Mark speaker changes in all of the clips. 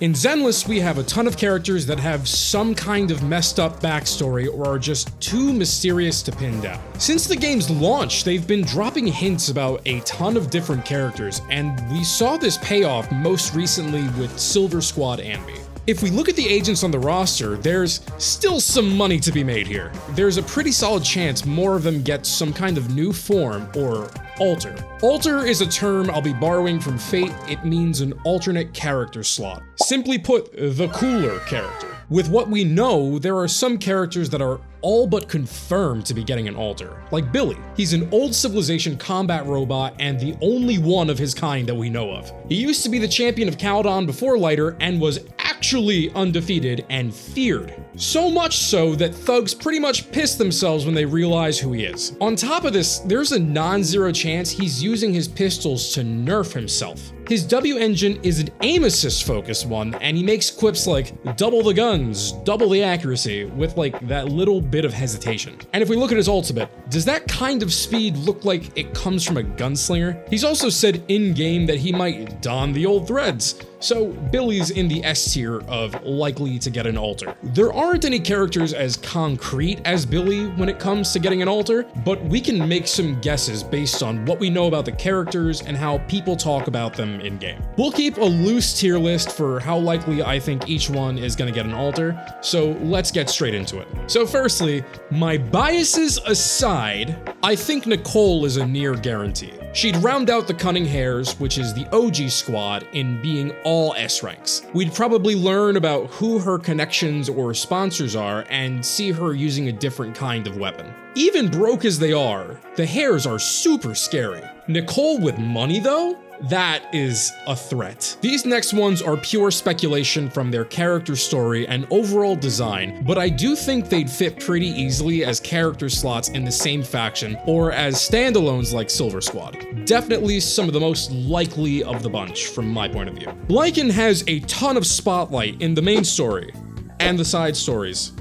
Speaker 1: In Zenless, we have a ton of characters that have some kind of messed up backstory or are just too mysterious to pin down. Since the game's launch, they've been dropping hints about a ton of different characters, and we saw this payoff most recently with Silver Squad Anby. If we look at the agents on the roster, there's still some money to be made here. There's a pretty solid chance more of them get some kind of new form or alter. Alter is a term I'll be borrowing from Fate. It means an alternate character slot. Simply put, the cooler character. With what we know, there are some characters that are all but confirmed to be getting an alter, like Billy. He's an old civilization combat robot and the only one of his kind that we know of. He used to be the champion of Caldon before Lighter and was actually undefeated and feared. So much so that thugs pretty much piss themselves when they realize who he is. On top of this, there's a non-zero chance he's using his pistols to nerf himself. His W engine is an aim assist focused one, and he makes quips like double the guns, double the accuracy, with like that little bit of hesitation. And if we look at his ultimate, does that kind of speed look like it comes from a gunslinger? He's also said in-game that he might don the old threads, so Billy's in the S tier of likely to get an alter. There aren't any characters as concrete as Billy when it comes to getting an alter, but we can make some guesses based on what we know about the characters and how people talk about them in-game. We'll keep a loose tier list for how likely I think each one is gonna get an alter, so let's get straight into it. So firstly, my biases aside, I think Nicole is a near guarantee. She'd round out the Cunning Hares, which is the OG squad, in being all S ranks. We'd probably learn about who her connections or sponsors are and see her using a different kind of weapon. Even broke as they are, the Hares are super scary. Nicole with money though? That is a threat. These next ones are pure speculation from their character story and overall design, but I do think they'd fit pretty easily as character slots in the same faction or as standalones like Silver Squad. Definitely some of the most likely of the bunch from my point of view. Lycan has a ton of spotlight in the main story and the side stories.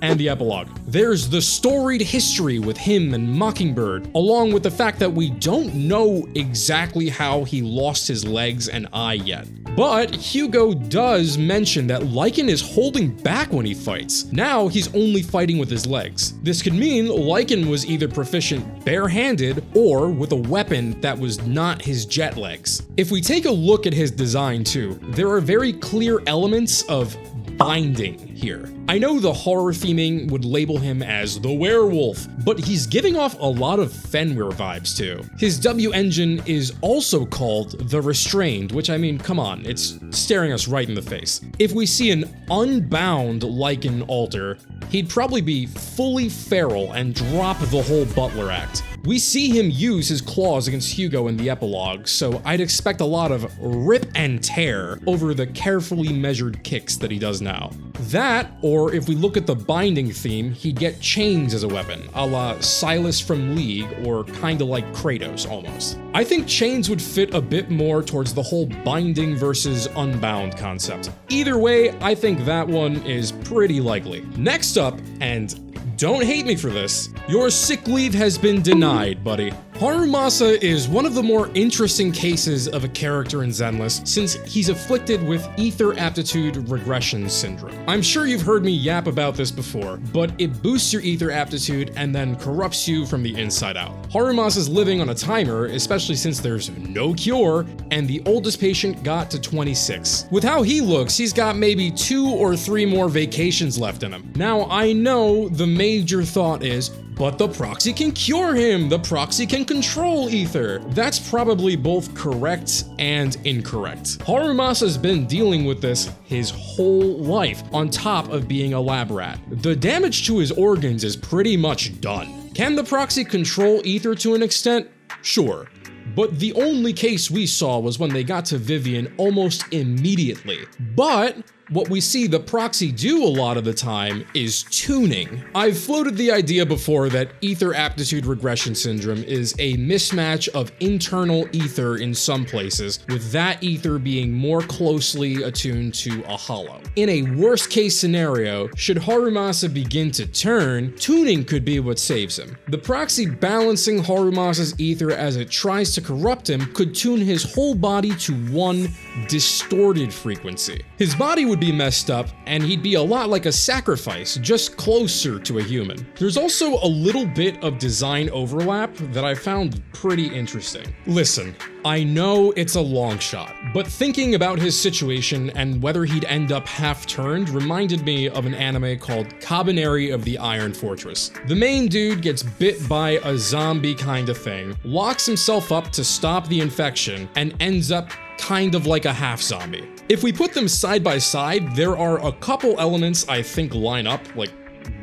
Speaker 1: And the epilogue. There's the storied history with him and Mockingbird, along with the fact that we don't know exactly how he lost his legs and eye yet. But Hugo does mention that Lycan is holding back when he fights. Now he's only fighting with his legs. This could mean Lycan was either proficient barehanded or with a weapon that was not his jet legs. If we take a look at his design too, there are very clear elements of binding here. I know the horror theming would label him as the werewolf, but he's giving off a lot of Fenrir vibes too. His W engine is also called the Restrained, which I mean, come on, it's staring us right in the face. If we see an unbound Lycan alter, he'd probably be fully feral and drop the whole Butler act. We see him use his claws against Hugo in the epilogue, so I'd expect a lot of rip and tear over the carefully measured kicks that he does now. That, or if we look at the binding theme, he'd get chains as a weapon, a la Silas from League, or kinda like Kratos almost. I think chains would fit a bit more towards the whole binding versus unbound concept. Either way, I think that one is pretty likely. Next up, and don't hate me for this, your sick leave has been denied, buddy. Harumasa is one of the more interesting cases of a character in Zenless since he's afflicted with ether aptitude regression syndrome. I'm sure you've heard me yap about this before, but it boosts your ether aptitude and then corrupts you from the inside out. Harumasa's living on a timer, especially since there's no cure, and the oldest patient got to 26. With how he looks, he's got maybe 2 or 3 more vacations left in him. Now, I know the major thought is, but the proxy can cure him, the proxy can control ether. That's probably both correct and incorrect. Harumasa's been dealing with this his whole life, on top of being a lab rat. The damage to his organs is pretty much done. Can the proxy control ether to an extent? Sure. But the only case we saw was when they got to Vivian almost immediately. But What we see the proxy do a lot of the time is tuning. I've floated the idea before that ether aptitude regression syndrome is a mismatch of internal ether in some places, with that ether being more closely attuned to a hollow. In a worst case scenario, should Harumasa begin to turn, tuning could be what saves him. The proxy balancing Harumasa's ether as it tries to corrupt him could tune his whole body to one distorted frequency. His body would be messed up, and he'd be a lot like a sacrifice, just closer to a human. There's also a little bit of design overlap that I found pretty interesting. Listen, I know it's a long shot, but thinking about his situation and whether he'd end up half-turned reminded me of an anime called Kabaneri of the Iron Fortress. The main dude gets bit by a zombie kind of thing, locks himself up to stop the infection, and ends up kind of like a half-zombie. If we put them side by side, there are a couple elements I think line up, like,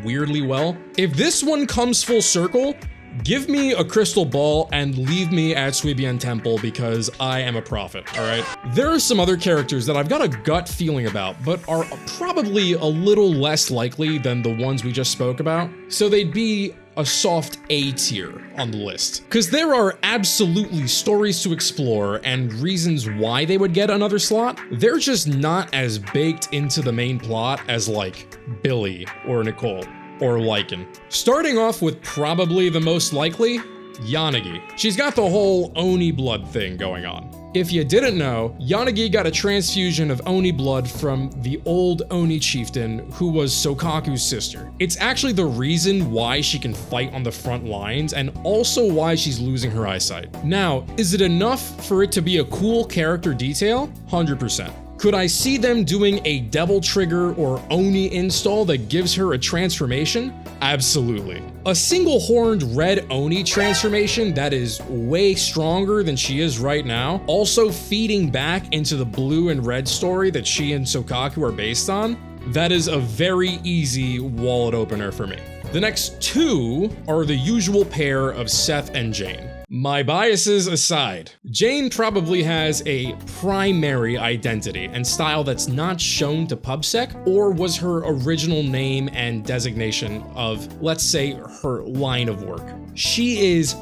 Speaker 1: weirdly well. If this one comes full circle, give me a crystal ball and leave me at Suibian Temple because I am a prophet, alright? There are some other characters that I've got a gut feeling about, but are probably a little less likely than the ones we just spoke about, so they'd be a soft A tier on the list. Because there are absolutely stories to explore and reasons why they would get another slot. They're just not as baked into the main plot as like Billy or Nicole or Lycan. Starting off with probably the most likely, Yanagi. She's got the whole Oni blood thing going on. If you didn't know, Yanagi got a transfusion of Oni blood from the old Oni chieftain who was Sokaku's sister. It's actually the reason why she can fight on the front lines and also why she's losing her eyesight. Now, is it enough for it to be a cool character detail? 100%. Could I see them doing a Devil Trigger or Oni install that gives her a transformation? Absolutely. A single-horned red Oni transformation that is way stronger than she is right now, also feeding back into the blue and red story that she and Sokaku are based on, that is a very easy wallet opener for me. The next two are the usual pair of Seth and Jane. My biases aside, Jane probably has a primary identity and style that's not shown to PubSec or was her original name and designation of, let's say, her line of work. She is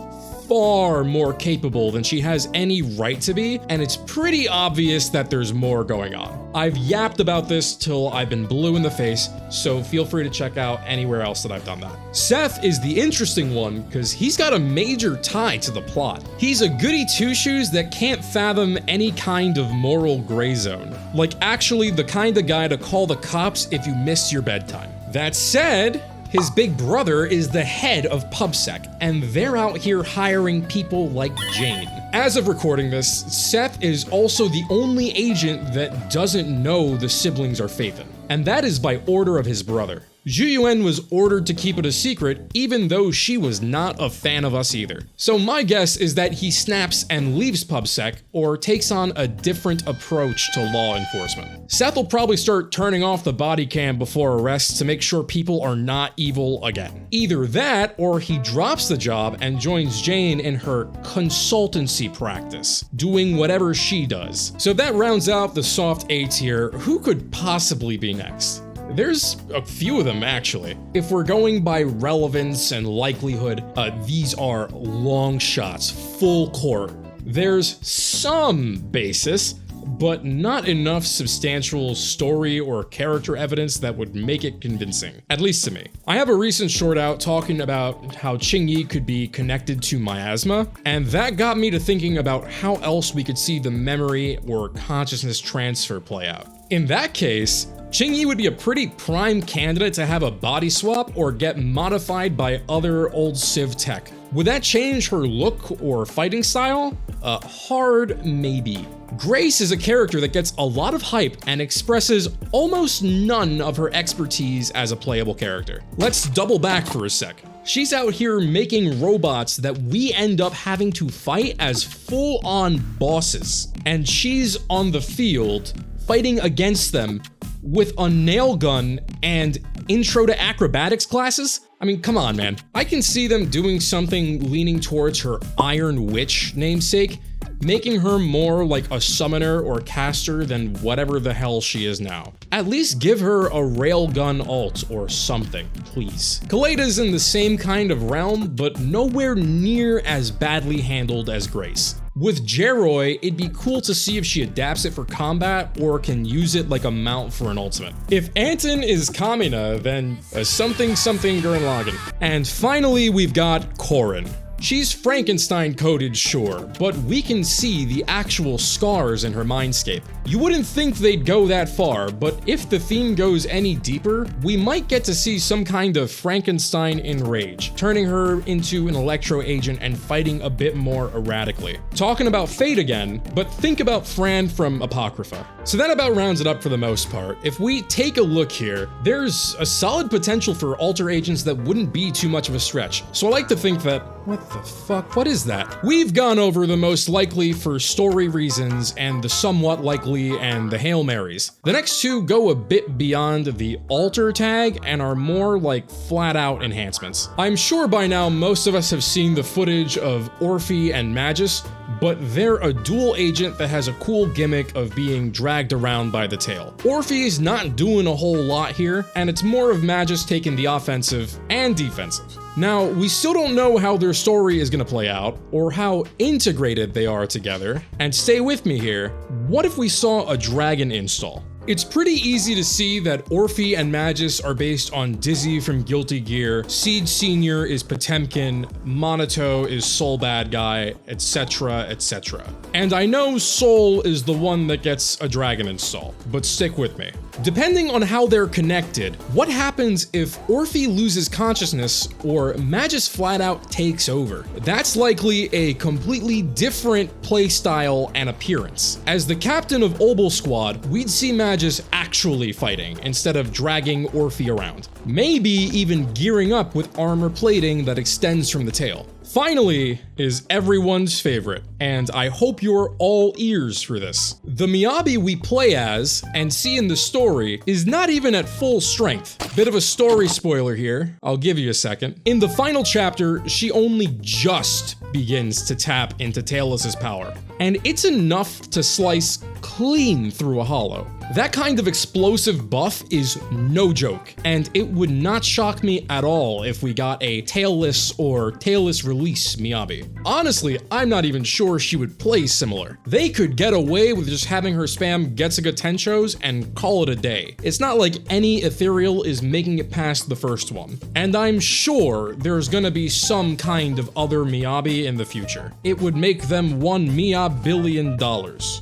Speaker 1: far more capable than she has any right to be, and it's pretty obvious that there's more going on. I've yapped about this till I've been blue in the face, so feel free to check out anywhere else that I've done that. Seth is the interesting one because he's got a major tie to the plot. He's a goody two-shoes that can't fathom any kind of moral gray zone. Like actually the kind of guy to call the cops if you missed your bedtime. That said, his big brother is the head of PubSec, and they're out here hiring people like Jane. As of recording this, Seth is also the only agent that doesn't know the siblings are Phaethon, and that is by order of his brother. Zhuyuan was ordered to keep it a secret, even though she was not a fan of us either. So my guess is that he snaps and leaves PubSec, or takes on a different approach to law enforcement. Seth will probably start turning off the body cam before arrests to make sure people are not evil again. Either that, or he drops the job and joins Jane in her consultancy practice, doing whatever she does. So that rounds out the soft A tier. Who could possibly be next? There's a few of them, actually. If we're going by relevance and likelihood, these are long shots, full court. There's some basis, but not enough substantial story or character evidence that would make it convincing, at least to me. I have a recent short out talking about how Qingyi could be connected to miasma, and that got me to thinking about how else we could see the memory or consciousness transfer play out. In that case, Qingyi would be a pretty prime candidate to have a body swap or get modified by other old Civ tech. Would that change her look or fighting style? Hard maybe. Grace is a character that gets a lot of hype and expresses almost none of her expertise as a playable character. Let's double back for a sec. She's out here making robots that we end up having to fight as full-on bosses. And she's on the field fighting against them with a nail gun and intro to acrobatics classes? I mean, come on, man. I can see them doing something leaning towards her Iron Witch namesake, making her more like a summoner or caster than whatever the hell she is now. At least give her a railgun ult or something, please. Kaleda's in the same kind of realm, but nowhere near as badly handled as Grace. With Jeroy, it'd be cool to see if she adapts it for combat or can use it like a mount for an ultimate. If Anton is Kamina, then something Gurren Lagann. And finally, we've got Corrin. She's Frankenstein-coded, sure, but we can see the actual scars in her mindscape. You wouldn't think they'd go that far, but if the theme goes any deeper, we might get to see some kind of Frankenstein in rage, turning her into an electro agent and fighting a bit more erratically. Talking about fate again, but think about Fran from Apocrypha. So that about rounds it up for the most part. If we take a look here, there's a solid potential for alter agents that wouldn't be too much of a stretch. So I like to think that, what the fuck? What is that? We've gone over the most likely for story reasons and the somewhat likely and the Hail Marys. The next two go a bit beyond the alter tag and are more like flat out enhancements. I'm sure by now most of us have seen the footage of Orphe and Magus, but they're a dual agent that has a cool gimmick of being dragged around by the tail. Orphe's not doing a whole lot here, and it's more of Magus taking the offensive and defensive. Now, we still don't know how their story is gonna play out, or how integrated they are together, and stay with me here, what if we saw a dragon install? It's pretty easy to see that Orphe and Magus are based on Dizzy from Guilty Gear, Seed Senior is Potemkin, Monato is Soul Bad Guy, etc, etc. And I know Soul is the one that gets a dragon install, but stick with me. Depending on how they're connected, what happens if Orphe loses consciousness or Magus flat out takes over? That's likely a completely different playstyle and appearance. As the captain of Obel Squad, we'd see Magus actually fighting instead of dragging Orphe around. Maybe even gearing up with armor plating that extends from the tail. Finally is everyone's favorite, and I hope you're all ears for this. The Miyabi we play as and see in the story is not even at full strength. Bit of a story spoiler here, I'll give you a second. In the final chapter, she only just begins to tap into Tailless's power, and it's enough to slice clean through a hollow. That kind of explosive buff is no joke, and it would not shock me at all if we got a tailless or tailless release Miyabi. Honestly, I'm not even sure she would play similar. They could get away with just having her spam Getsuga Tenchos and call it a day. It's not like any ethereal is making it past the first one. And I'm sure there's gonna be some kind of other Miyabi in the future. It would make them $1 billion.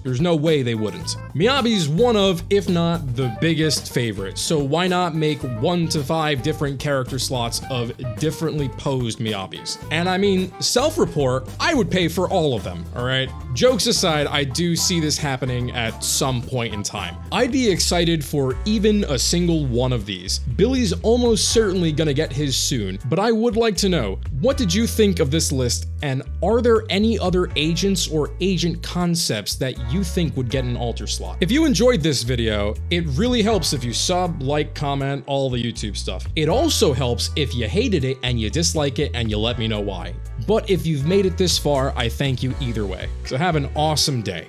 Speaker 1: There's no way they wouldn't. Miyabi's one of, if not the biggest favorite, so why not make 1 to 5 different character slots of differently posed Miyabis? And I mean, self-report, I would pay for all of them, alright? Jokes aside, I do see this happening at some point in time. I'd be excited for even a single one of these. Billy's almost certainly gonna get his soon, but I would like to know, what did you think of this list, and are there any other agents or agent concepts that you think would get an alter slot? If you enjoyed this video, it really helps if you sub, like, comment, all the YouTube stuff. It also helps if you hated it and you dislike it and you let me know why. But if you've made it this far, I thank you either way. So have an awesome day.